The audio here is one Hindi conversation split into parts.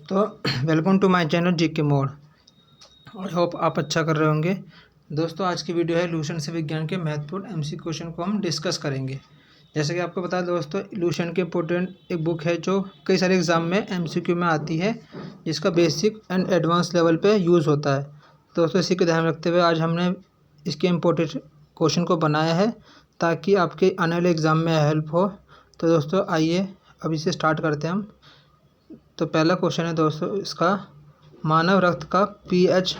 तो welcome to my channel GK mode. I hope आप अच्छा कर रहे होंगे। दोस्तों, आज की वीडियो है इल्यूशन से विज्ञान के महत्वपूर्ण एमसीक्यू क्वेश्चन को हम डिस्कस करेंगे। जैसे कि आपको पता है दोस्तों, इल्यूशन के इम्पोर्टेंट एक बुक है जो कई सारे एग्जाम में एमसीक्यू में आती है, जिसका बेसिक एंड एडवांस लेवल पे यूज़ होता है। दोस्तों, इसी को ध्यान रखते हुए आज हमने इसके इम्पोर्टेंट क्वेश्चन को बनाया है ताकि आपके आने वाले एग्ज़ाम में हेल्प हो। तो दोस्तों आइए अब इसे स्टार्ट करते हैं हम। तो पहला क्वेश्चन है दोस्तों इसका, मानव रक्त का पीएच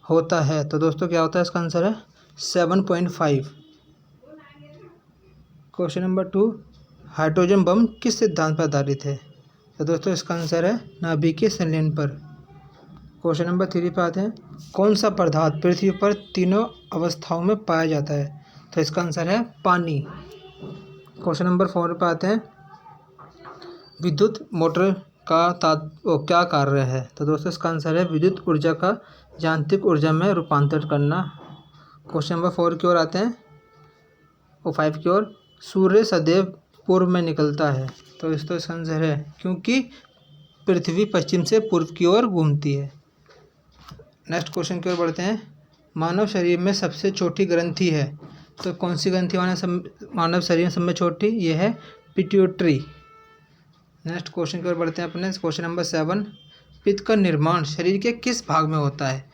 होता है। तो दोस्तों क्या होता है, इसका आंसर है 7.5। क्वेश्चन नंबर 2, हाइड्रोजन बम किस सिद्धांत पर आधारित है। तो दोस्तों इसका आंसर है नाभिकीय संलयन पर। क्वेश्चन नंबर 3 पे आते हैं, कौन सा पदार्थ पृथ्वी पर तीनों अवस्थाओं में पाया जाता है। तो इसका आंसर है पानी। क्वेश्चन नंबर 4 पे आते हैं, विद्युत मोटर का क्या कार्य है। तो दोस्तों इसका आंसर है विद्युत ऊर्जा का यांत्रिक ऊर्जा में रूपांतरित करना। क्वेश्चन नंबर 4 की ओर आते हैं और 5 की ओर, सूर्य सदैव पूर्व में निकलता है। तो दोस्तों इसका आंसर है क्योंकि पृथ्वी पश्चिम से पूर्व की ओर घूमती है। नेक्स्ट क्वेश्चन की ओर बढ़ते हैं, मानव शरीर में सबसे छोटी ग्रंथि है। तो कौन सी ग्रंथि मानव शरीर में सब में छोटी, ये है पिट्यूटरी। नेक्स्ट क्वेश्चन की ओर बढ़ते हैं अपने। क्वेश्चन नंबर 7, पित्त का निर्माण शरीर के किस भाग में होता है।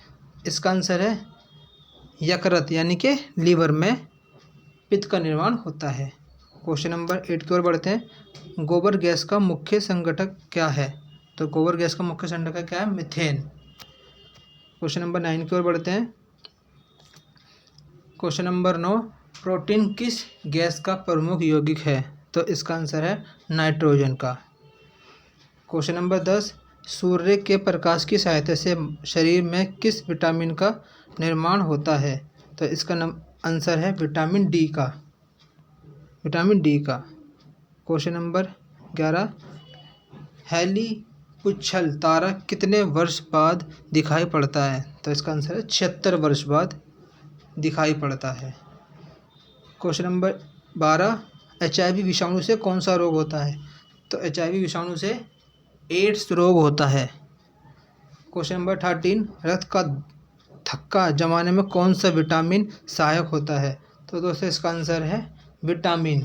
इसका आंसर है यकृत, यानी कि लीवर में पित्त का निर्माण होता है। क्वेश्चन नंबर 8 की ओर बढ़ते हैं, गोबर गैस का मुख्य संघटक क्या है। तो गोबर गैस का मुख्य संघटक क्या है, मीथेन। क्वेश्चन नंबर 9 की ओर बढ़ते हैं। क्वेश्चन नंबर 9, प्रोटीन किस गैस का प्रमुख यौगिक है। तो इसका आंसर है नाइट्रोजन का। क्वेश्चन नंबर 10, सूर्य के प्रकाश की सहायता से शरीर में किस विटामिन का निर्माण होता है। तो इसका आंसर है विटामिन डी का। क्वेश्चन नंबर 11, हेलीपुच्छल तारा कितने वर्ष बाद दिखाई पड़ता है। तो इसका आंसर है 76 वर्ष बाद दिखाई पड़ता है। क्वेश्चन नंबर 12, HIV विषाणु से कौन सा रोग होता है। तो HIV विषाणु से एड्स रोग होता है। क्वेश्चन नंबर 13, रक्त का थक्का जमाने में कौन सा विटामिन सहायक होता है। तो दोस्तों इसका आंसर है vitamin.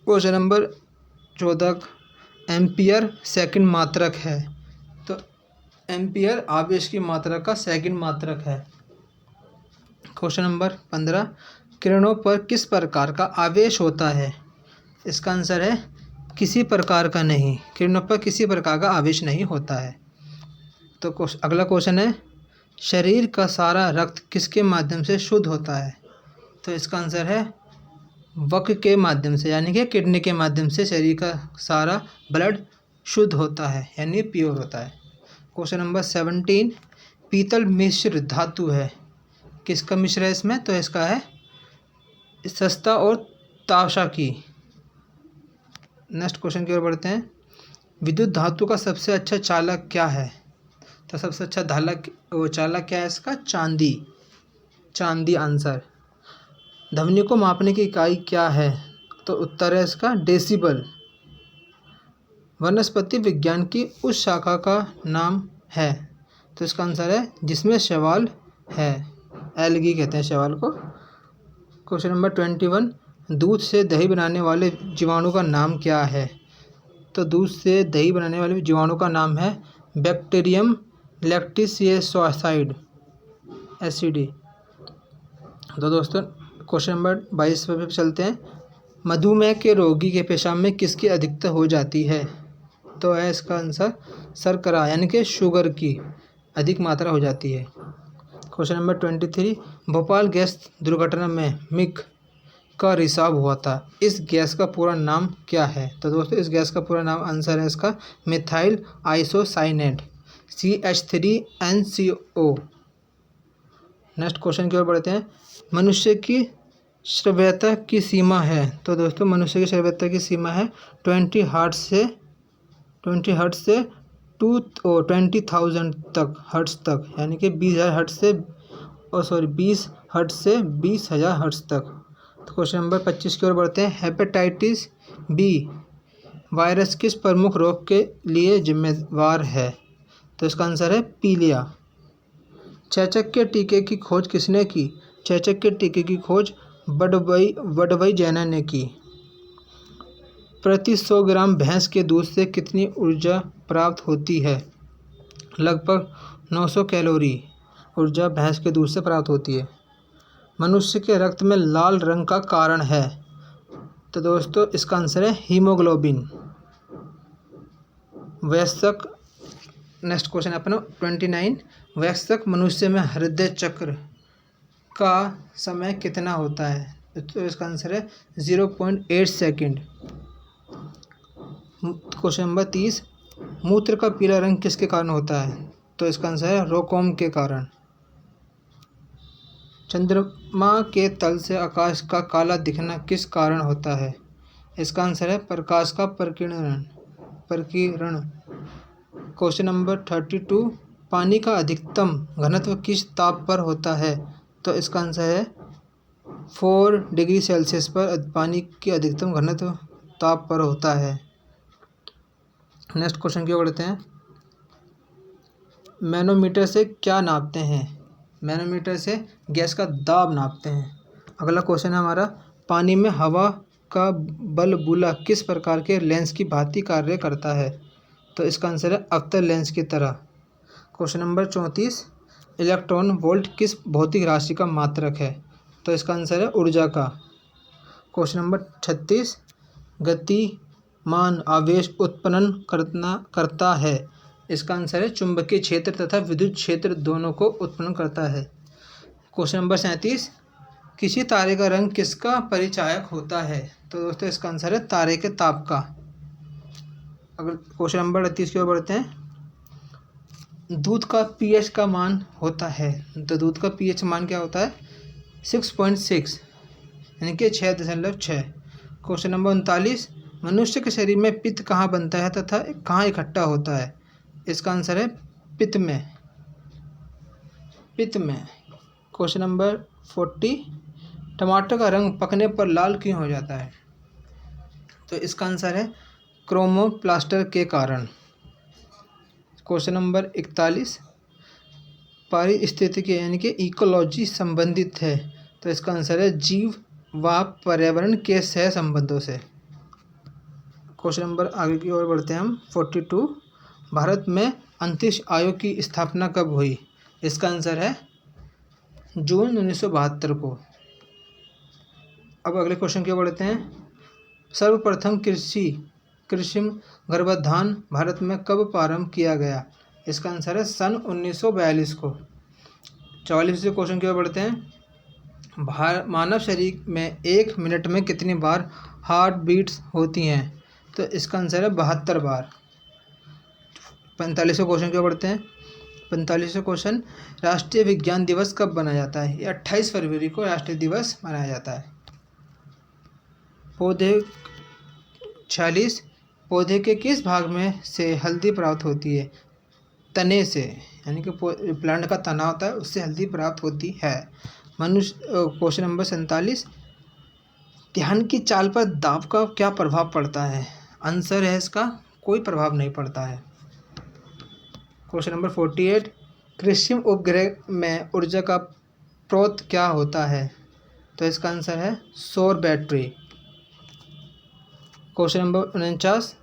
Question number 14, ampere second मात्रक है। तो एम्पियर आवेश की मात्रा का सेकंड मात्रक है। क्वेश्चन नंबर 15, किरणों पर किस प्रकार का आवेश होता है। इसका आंसर है किसी प्रकार का नहीं, किरणों पर किसी प्रकार का आवेश नहीं होता है। तो अगला क्वेश्चन है, शरीर का सारा रक्त किसके माध्यम से शुद्ध होता है। तो इसका आंसर है वक्र के माध्यम से, यानी कि किडनी के माध्यम से शरीर का सारा ब्लड शुद्ध होता है, यानी प्योर होता है। क्वेश्चन नंबर 17, पीतल मिश्र धातु है, किसका मिश्र है इसमें। तो इसका है सस्ता और ताशा की। नेक्स्ट क्वेश्चन की ओर बढ़ते हैं, विद्युत धातु का सबसे अच्छा चालक क्या है। तो सबसे अच्छा चालक क्या है इसका, चांदी आंसर। ध्वनि को मापने की इकाई क्या है। तो उत्तर है इसका डेसिबल। वनस्पति विज्ञान की उस शाखा का नाम है। तो इसका आंसर है जिसमें शैवाल है, एल्गी कहते हैं शैवाल को। क्वेश्चन नंबर 21, दूध से दही बनाने वाले जीवाणु का नाम क्या है। तो दूध से दही बनाने वाले जीवाणु का नाम है बैक्टीरियम लैक्टिसियोसाइड एसिडी। तो दोस्तों क्वेश्चन नंबर 22 पर चलते हैं, मधुमेह के रोगी के पेशाब में किसकी अधिकता हो जाती है। तो है इसका आंसर शर्करा, यानी कि शुगर की अधिक मात्रा हो जाती है। क्वेश्चन नंबर 23, भोपाल गैस दुर्घटना में मिग का रिसाव हुआ था, इस गैस का पूरा नाम क्या है। तो दोस्तों इस गैस का पूरा नाम, आंसर है इसका methyl isocyanate CH3NCO। Next question की ओर बढ़ते हैं, मनुष्य की श्रव्यता की सीमा है। तो दोस्तों मनुष्य की श्रव्यता की सीमा है 20 हर्ट्ज से 20,000 तक हर्ट्ज तक, यानी कि 20,000 हर्ट्ज से 20,000 हर्ट्ज तक। तो क्वेश्चन नंबर 25 की ओर बढ़ते हैं, हेपेटाइटिस बी वायरस किस प्रमुख रोग के लिए जिम्मेवार है? तो इसका आंसर है पीलिया। चेचक के टीके की खोज किसने की? चेचक के टीके की खोज वडवई जैना ने की। प्रति 100 ग्राम भैंस के दूध से कितनी ऊर्जा प्राप्त होती है? लगभग 900 कैलोरी ऊर्जा भैंस के दूध से प्राप्त होती है। मनुष्य के रक्त में लाल रंग का कारण है? तो दोस्तों इसका आंसर है हीमोग्लोबिन। वयस्क, नेक्स्ट क्वेश्चन अपना 29, वयस्क मनुष्य में हृदय चक्र का समय कितना होता है? तो इसका आंसर है 0.8 सेकंड। क्वेश्चन नंबर 30, मूत्र का पीला रंग किसके कारण होता है? तो इसका आंसर है रोकोम के कारण। चंद्रमा के तल से आकाश का काला दिखना किस कारण होता है? इसका आंसर है प्रकाश का प्रकीर्णन। क्वेश्चन नंबर 32, पानी का अधिकतम घनत्व किस ताप पर होता है? तो इसका आंसर है 4 डिग्री सेल्सियस पर पानी की अधिकतम घनत्व ताप पर होता है। नेक्स्ट क्वेश्चन की ओर बढ़ते हैं। मैनोमीटर से क्या नापते हैं? मैनोमीटर से गैस का दाब नापते हैं। अगला क्वेश्चन है हमारा, पानी में हवा का बलबूला किस प्रकार के लेंस की भांति कार्य करता है? तो इसका आंसर है अवतल लेंस की तरह। क्वेश्चन नंबर 34, इलेक्ट्रॉन वोल्ट किस भौतिक राशि का मात्रक है? तो इसका आंसर है ऊर्जा का। क्वेश्चन नंबर 36, गतिमान आवेश उत्पन्न करता है? इसका आंसर है चुंबकीय क्षेत्र तथा विद्युत क्षेत्र दोनों को उत्पन्न करता है। क्वेश्चन नंबर 37, किसी तारे का रंग किसका परिचायक होता है? तो दोस्तों इसका आंसर है तारे के ताप का। अगर क्वेश्चन नंबर 38 की ओर बढ़ते हैं। दूध का पीएच का मान होता है? तो दूध का पीएच मान क्या होता है? 6.6 यानी कि 6.6। क्वेश्चन नंबर 39, मनुष्य के शरीर में पित्त कहाँ बनता है तथा कहाँ इकट्ठा होता है? इसका आंसर है पित्त में। क्वेश्चन नंबर 40, टमाटर का रंग पकने पर लाल क्यों हो जाता है? तो इसका आंसर है क्रोमोप्लास्टर के कारण। क्वेश्चन नंबर 41, पारिस्थितिकी यानी कि इकोलॉजी संबंधित है? तो इसका आंसर है जीव व पर्यावरण के सह संबंधों से। क्वेश्चन नंबर आगे की ओर बढ़ते हैं हम। 42, भारत में अंतरिक्ष आयोग की स्थापना कब हुई? इसका आंसर है जून 1972 को। अब अगले क्वेश्चन की ओर बढ़ते हैं। सर्वप्रथम कृत्रिम गर्भाधान भारत में कब प्रारंभ किया गया? इसका आंसर है सन 1942 को। 44वें क्वेश्चन की ओर बढ़ते हैं। मानव शरीर में 1 मिनट में कितनी बार हार्ट बीट्स होती हैं? तो इसका आंसर है 72 बार। 45वें क्वेश्चन की ओर बढ़ते हैं। 45वां क्वेश्चन, राष्ट्रीय विज्ञान दिवस कब मनाया जाता है? ये 28 फरवरी को राष्ट्रीय दिवस मनाया जाता है। 46, पौधे के किस भाग में से हल्दी प्राप्त होती है? तने से, यानी कि प्लांट का तना होता है उससे हल्दी प्राप्त होती है। क्वेश्चन नंबर 47, ध्यान की चाल पर दाब का क्या प्रभाव पड़ता है? आंसर है इसका कोई प्रभाव नहीं पड़ता है। क्वेश्चन नंबर 48, कृत्रिम उपग्रह में ऊर्जा का स्रोत क्या होता है? तो इसका आंसर है सौर बैटरी। क्वेश्चन नंबर 49,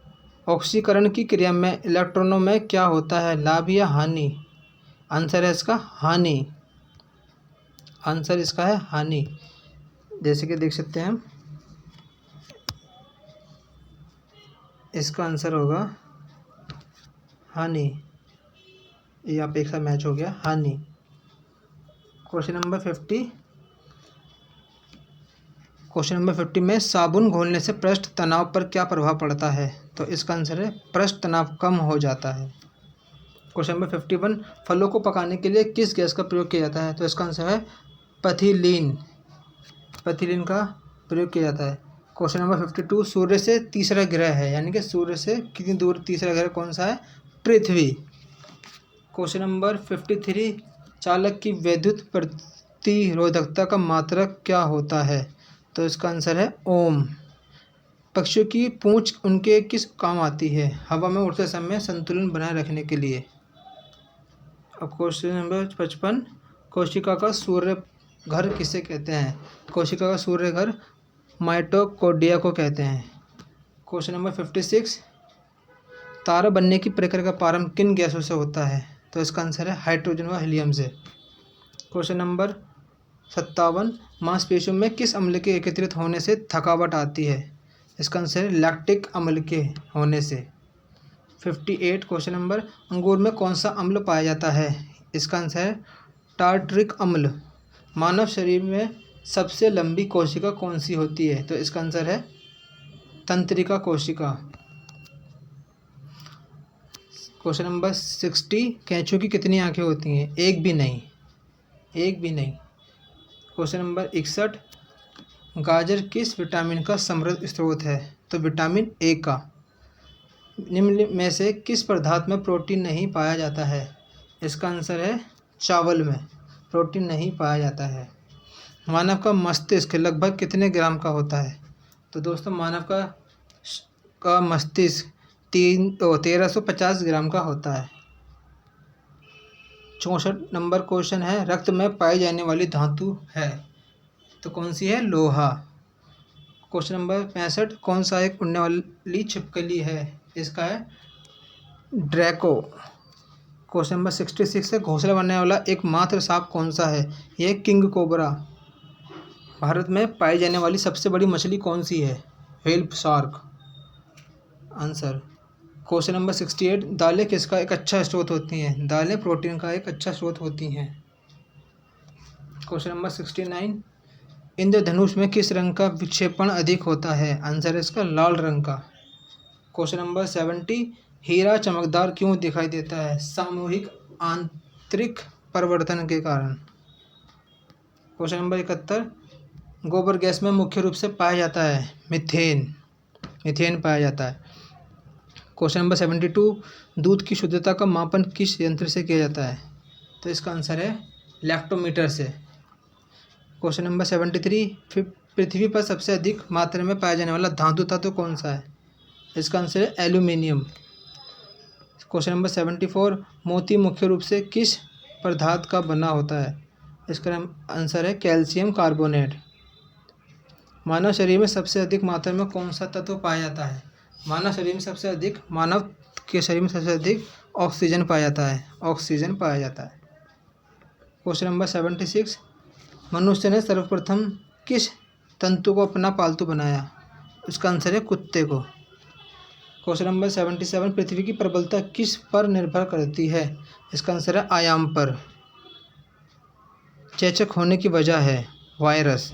ऑक्सीकरण की क्रिया में इलेक्ट्रॉनों में क्या होता है, लाभ या हानि? आंसर है इसका हानि। आंसर इसका है हानि। जैसे कि देख सकते हैं हम, इसका आंसर होगा हानि। ये आप एक साथ मैच हो गया, हानि। क्वेश्चन नंबर 50 में साबुन घोलने से पृष्ठ तनाव पर क्या प्रभाव पड़ता है? तो इसका आंसर है पृष्ठ तनाव कम हो जाता है। क्वेश्चन नंबर 51, फलों को पकाने के लिए किस गैस का प्रयोग किया जाता है? तो इसका आंसर है पथिलीन का प्रयोग किया जाता है। क्वेश्चन नंबर 52, सूर्य से तीसरा ग्रह है, यानी कि सूर्य से कितनी दूर तीसरा ग्रह कौन सा है? पृथ्वी। क्वेश्चन नंबर 53, चालक की विद्युत प्रतिरोधकता का मात्रक क्या होता है? तो इसका आंसर है ओम। पक्षियों की पूंछ उनके किस काम आती है? हवा में उड़ते समय संतुलन बनाए रखने के लिए। अब क्वेश्चन नंबर 55, कोशिका का सूर्य घर किसे कहते हैं? कोशिका का सूर्य घर माइटोकॉन्ड्रिया को कहते हैं। क्वेश्चन नंबर 56, तारा बनने की प्रक्रिया का प्रारंभ किन गैसों से होता है? तो इसका आंसर है हाइड्रोजन व हीलियम से। क्वेश्चन नंबर 57, मांसपेशियों में किस अम्ल के एकत्रित होने से थकावट आती है? इसका आंसर है लैक्टिक अम्ल के होने से। 58 क्वेश्चन नंबर, अंगूर में कौन सा अम्ल पाया जाता है? इसका आंसर है टार्टरिक अम्ल। मानव शरीर में सबसे लंबी कोशिका कौन सी होती है? तो इसका आंसर है तंत्रिका कोशिका। क्वेश्चन नंबर 60, कैंचों की कितनी आंखें होती हैं? एक भी नहीं, एक भी नहीं। क्वेश्चन नंबर 61, गाजर किस विटामिन का समृद्ध स्रोत है? तो विटामिन ए का। निम्न में से किस पदार्थ में प्रोटीन नहीं पाया जाता है? इसका आंसर है चावल में प्रोटीन नहीं पाया जाता है। मानव का मस्तिष्क लगभग कितने ग्राम का होता है? तो दोस्तों मानव का मस्तिष्क 1350 ग्राम का होता है। 64 नंबर क्वेश्चन है, रक्त में पाई जाने वाली धातु है? तो कौन सी है? लोहा। क्वेश्चन नंबर 65, कौन सा एक उड़ने वाली छिपकली है? इसका है ड्रैको। क्वेश्चन नंबर 66 है, घोंसला बनने वाला एकमात्र सांप कौन सा है? यह किंग कोबरा। भारत में पाई जाने वाली सबसे बड़ी मछली कौन सी है? Whale shark answer. Question number 68, दालें किसका एक अच्छा स्रोत होती हैं? दालें प्रोटीन का एक अच्छा स्रोत होती हैं। क्वेश्चन नंबर 69, इंद्रधनुष में किस रंग का विक्षेपण अधिक होता है? आंसर है इसका लाल रंग का। क्वेश्चन नंबर 70, हीरा चमकदार क्यों दिखाई देता है? सामूहिक आंतरिक परिवर्तन के कारण। क्वेश्चन नंबर 71, गोबर गैस में मुख्य रूप से पाया जाता है मीथेन, मीथेन पाया जाता है। क्वेश्चन नंबर 72, दूध की शुद्धता का मापन किस यंत्र से किया जाता है? तो इसका आंसर है लैक्टोमीटर से। क्वेश्चन नंबर 73, पृथ्वी पर सबसे अधिक मात्रा में पाया जाने वाला धातु तत्व कौन सा है? इसका आंसर है एल्यूमिनियम। क्वेश्चन नंबर 74, मोती मुख्य रूप से किस पदार्थ का बना होता है? इसका आंसर है कैल्शियम कार्बोनेट। मानव शरीर में सबसे अधिक मात्रा में कौन सा तत्व पाया जाता है? मानव के शरीर में सबसे अधिक ऑक्सीजन पाया जाता है, ऑक्सीजन पाया जाता है। क्वेश्चन नंबर 76, मनुष्य ने सर्वप्रथम किस तंतु को अपना पालतू बनाया? इसका आंसर है कुत्ते को। क्वेश्चन नंबर 77, पृथ्वी की प्रबलता किस पर निर्भर करती है? इसका आंसर है आयाम पर। चेचक होने की वजह है वायरस।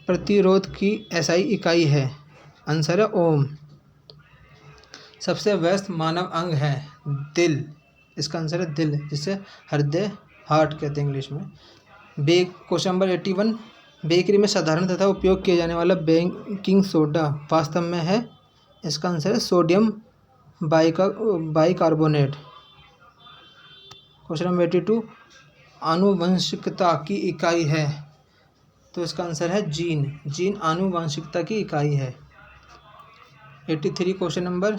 प्रतिरोध की एसआई इकाई है? आंसर है ओम। सबसे व्यस्त मानव अंग है दिल, इसका आंसर है दिल, जिसे हृदय हार्ट कहते हैं इंग्लिश में। क्वेश्चन नंबर 81, बेकरी में साधारण तथा उपयोग किया जाने वाला बेकिंग सोडा वास्तव में है? इसका आंसर है सोडियम बाइकार्बोनेट। क्वेश्चन नंबर 82, आनुवंशिकता की इकाई है? तो इसका आंसर है जीन, जीन आनुवंशिकता की इकाई है। 83 क्वेश्चन नंबर,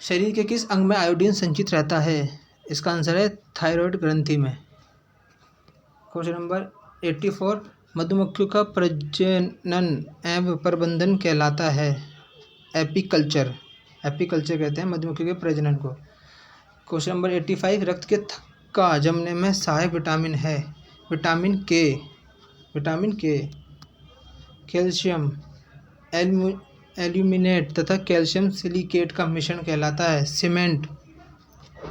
शरीर के किस अंग में आयोडीन संचित रहता है? इसका आंसर है थायराइड ग्रंथि में। क्वेश्चन नंबर 84, मधुमक्खियों का प्रजनन एवं प्रबंधन कहलाता है? एपीकल्चर, एपीकल्चर कहते हैं मधुमक्खियों के प्रजनन को। क्वेश्चन नंबर 85, रक्त के थक्का जमने में सहायक विटामिन है? विटामिन के, विटामिन के। कैल्शियम एल्यूमिनेट तथा कैल्शियम सिलिकेट का मिश्रण कहलाता है सीमेंट,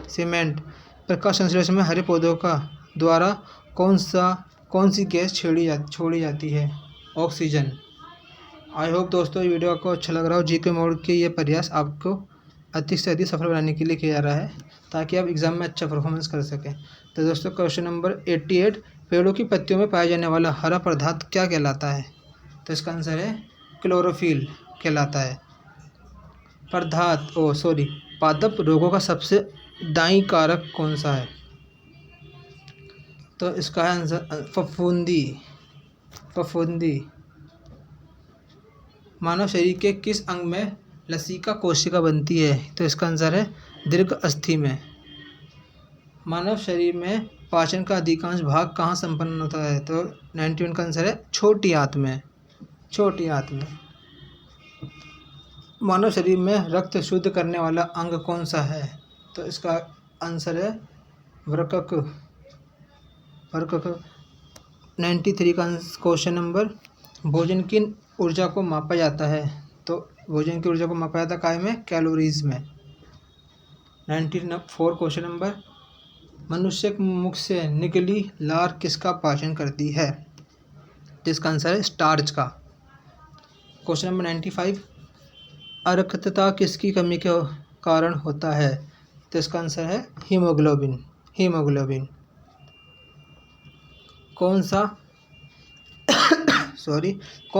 सीमेंट। प्रकाश संश्लेषण में हरे पौधों का द्वारा कौन सी गैस छोड़ी जाती है? ऑक्सीजन। आई होप दोस्तों ये वीडियो आपको अच्छा लग रहा हो। जीके मोड के ये प्रयास आपको अधिक से अधिक सफल बनाने के लिए किया जा रहा है ताकि आप एग्ज़ाम में अच्छा परफॉर्मेंस कर सकें। तो दोस्तों क्वेश्चन नंबर 88, पेड़ों की पत्तियों में पाया जाने वाला हरा पदार्थ क्या कहलाता है? तो इसका आंसर है क्लोरोफिल कहलाता है। पादप रोगों का सबसे दायी कारक कौन सा है? तो इसका आंसर फफूंदी, फफूंदी। मानव शरीर के किस अंग में लसिका कोशिका बनती है? तो इसका आंसर है दीर्घ अस्थि में। मानव शरीर में पाचन का अधिकांश भाग कहाँ संपन्न होता है? तो 91 का आंसर है छोटी आंत में। छोटी आंत में। मानव शरीर में रक्त शुद्ध करने वाला अंग कौन सा है? तो इसका आंसर है वृक्क। वृक्क। 93 का क्वेश्चन नंबर, भोजन की ऊर्जा को मापा जाता है? तो भोजन की ऊर्जा को मापा जाता है काय में? कैलोरीज में। 94 क्वेश्चन नंबर, मनुष्य के मुख से निकली लार किसका पाचन करती है? जिसका आंसर है स्टार्च का। क्वेश्चन नंबर 95, अर्कता किसकी कमी के कारण होता है? तो इसका आंसर है हीमोग्लोबिन। हीमोग्लोबिन। कौन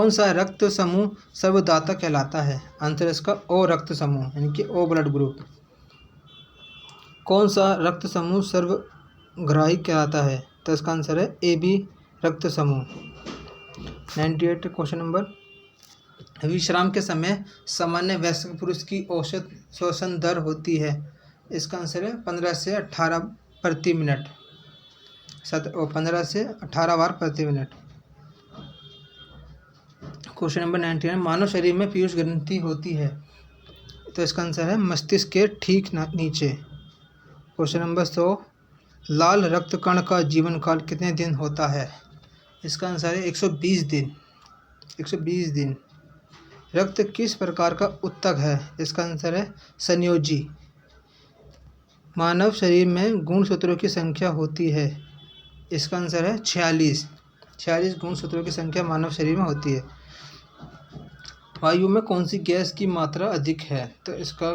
सा रक्त समूह सर्वदाता कहलाता है? आंसर इसका ओ रक्त समूह, यानी कि ओ ब्लड ग्रुप। कौन सा रक्त समूह सर्वग्राही कहलाता है? तो इसका आंसर है ए बी रक्त समूह। 98 क्वेश्चन नंबर, विश्राम के समय सामान्य वयस्क पुरुष की औसत श्वसन दर होती है? इसका आंसर है 15 से 18 प्रति मिनट। 15 से 18 बार प्रति मिनट। क्वेश्चन नंबर 99, मानव शरीर में पीयूष ग्रंथि होती है? तो इसका आंसर है मस्तिष्क के ठीक नीचे। क्वेश्चन नंबर 100, लाल रक्त कण का जीवन काल कितने दिन होता है? इसका आंसर है 120 दिन। 120 दिन। रक्त किस प्रकार का उत्तक है? इसका आंसर है संयोजी। मानव शरीर में गुणसूत्रों की संख्या होती है? इसका आंसर है 46। 46 गुणसूत्रों की संख्या मानव शरीर में होती है। वायु में कौन सी गैस की मात्रा अधिक है? तो इसका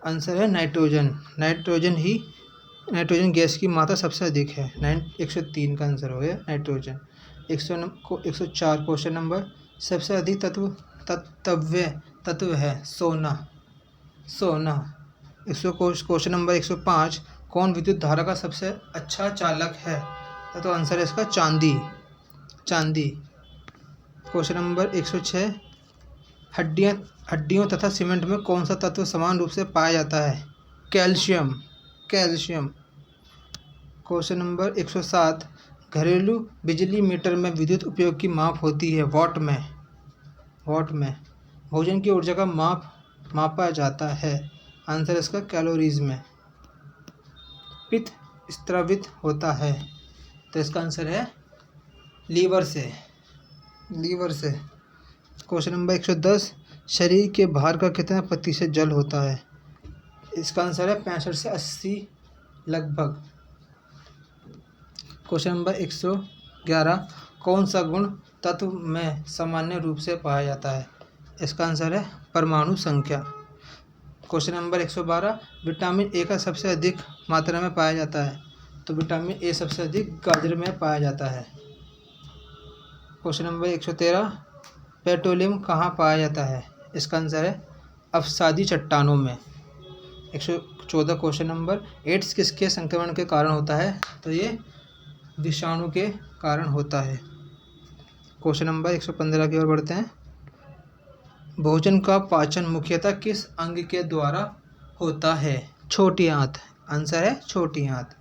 आंसर है नाइट्रोजन। नाइट्रोजन गैस की मात्रा सबसे अधिक है। 103 का आंसर हो गया नाइट्रोजन। 104 क्वेश्चन नंबर, सबसे अधिक तत्व है सोना। सोना। क्वेश्चन नंबर 105, कौन विद्युत धारा का सबसे अच्छा चालक है? तो आंसर है इसका चांदी। चांदी। क्वेश्चन नंबर 106, हड्डियों तथा सीमेंट में कौन सा तत्व समान रूप से पाया जाता है? कैल्शियम। कैल्शियम। क्वेश्चन नंबर 107, घरेलू बिजली मीटर में विद्युत उपयोग की माप होती है वाट में? वाट में। भोजन की ऊर्जा का मापा जाता है? आंसर इसका कैलोरीज में। पित्त स्रावित होता है? तो इसका आंसर है लीवर से। लीवर से। क्वेश्चन नंबर 110, शरीर के भार का कितना प्रतिशत जल होता है? इसका आंसर है 65 से 80 लगभग। क्वेश्चन नंबर 111, कौन सा गुण तत्व में सामान्य रूप से पाया जाता है? इसका आंसर है परमाणु संख्या। क्वेश्चन नंबर 112, विटामिन ए का सबसे अधिक मात्रा में पाया जाता है? तो विटामिन ए सबसे अधिक गाजर में पाया जाता है। क्वेश्चन नंबर 113, पेट्रोलियम कहाँ पाया जाता है? इसका आंसर है अवसादी चट्टानों में। 114 क्वेश्चन नंबर, एड्स किसके संक्रमण के कारण होता है? तो ये विषाणु के कारण होता है। क्वेश्चन नंबर 115 की ओर बढ़ते हैं। भोजन का पाचन मुख्यतः किस अंग के द्वारा होता है? छोटी आंत। आंसर है छोटी आंत।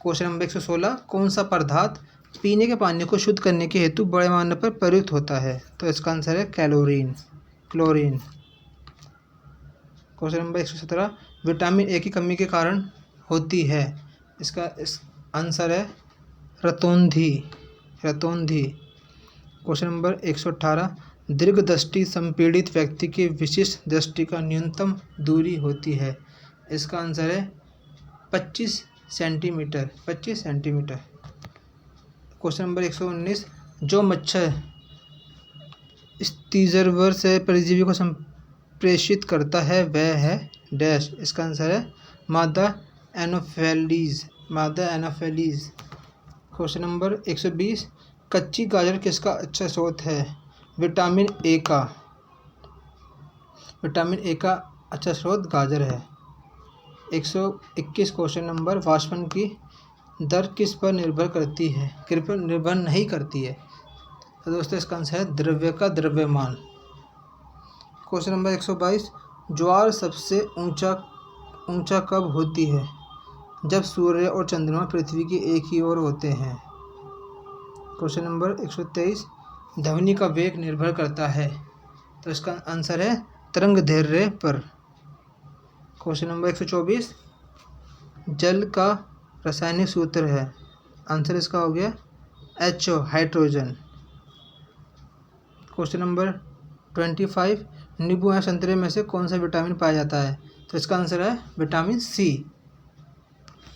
क्वेश्चन नंबर 116, कौन सा पदार्थ पीने के पानी को शुद्ध करने के हेतु बड़े पैमाने पर प्रयुक्त होता है? तो इसका आंसर है chlorine. Question number 117, vitamin A की कमी के कारण होती है? इसका आंसर है रतौंधी। क्वेश्चन नंबर 118, दीर्घ दृष्टि संपीड़ित व्यक्ति की विशिष्ट दृष्टि का न्यूनतम दूरी होती है? इसका आंसर है 25 सेंटीमीटर। क्वेश्चन नंबर 119, जो मच्छर स्टीजरवर से परजीवी को संप्रेषित करता है वह है डैश। इसका आंसर है मादा एनोफेलीज। क्वेश्चन नंबर 120, कच्ची गाजर किसका अच्छा स्रोत है? विटामिन ए का अच्छा स्रोत गाजर है। 121 क्वेश्चन नंबर, वाष्पन की दर किस पर निर्भर करती है? निर्भर नहीं करती है। तो दोस्तों इसका आंसर है द्रव्य का द्रव्यमान। क्वेश्चन नंबर 122, ज्वार सबसे ऊंचा कब होती है? जब सूर्य और चंद्रमा पृथ्वी की एक ही ओर होते हैं। क्वेश्चन नंबर 123, ध्वनि का वेग निर्भर करता है, तो इसका आंसर है तरंग दैर्ध्य पर। क्वेश्चन नंबर 124, जल का रासायनिक सूत्र है, आंसर इसका हो गया HO, हाइड्रोजन। क्वेश्चन नंबर 25, नींबू या संतरे में से कौन सा विटामिन पाया जाता है? तो इसका आंसर है विटामिन C।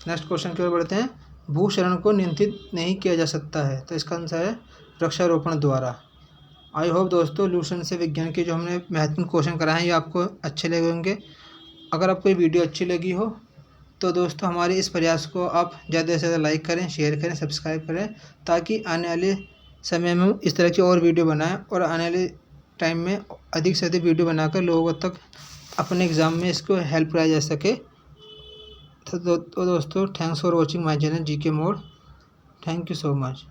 नेक्स्ट क्वेश्चन की ओर बढ़ते हैं। भूक्षरण को नियंत्रित नहीं किया जा सकता है, तो इसका आंसर है वृक्षारोपण द्वारा। आई होप दोस्तों लूसेंट से विज्ञान के जो हमने महत्वपूर्ण क्वेश्चन कराए हैं ये आपको अच्छे लगे होंगे। अगर आपको ये वीडियो अच्छी लगी हो तो दोस्तों हमारे इस प्रयास को आप ज़्यादा से ज़्यादा लाइक करें, शेयर करें, सब्सक्राइब करें, ताकि आने वाले समय में इस तरह की और वीडियो बनाएं और आने वाले टाइम में अधिक से अधिक वीडियो बनाकर लोगों तक अपने एग्ज़ाम में इसको हेल्प कराया जा सके। तो दोस्तों thanks for watching my channel GK mode. Thank you so much.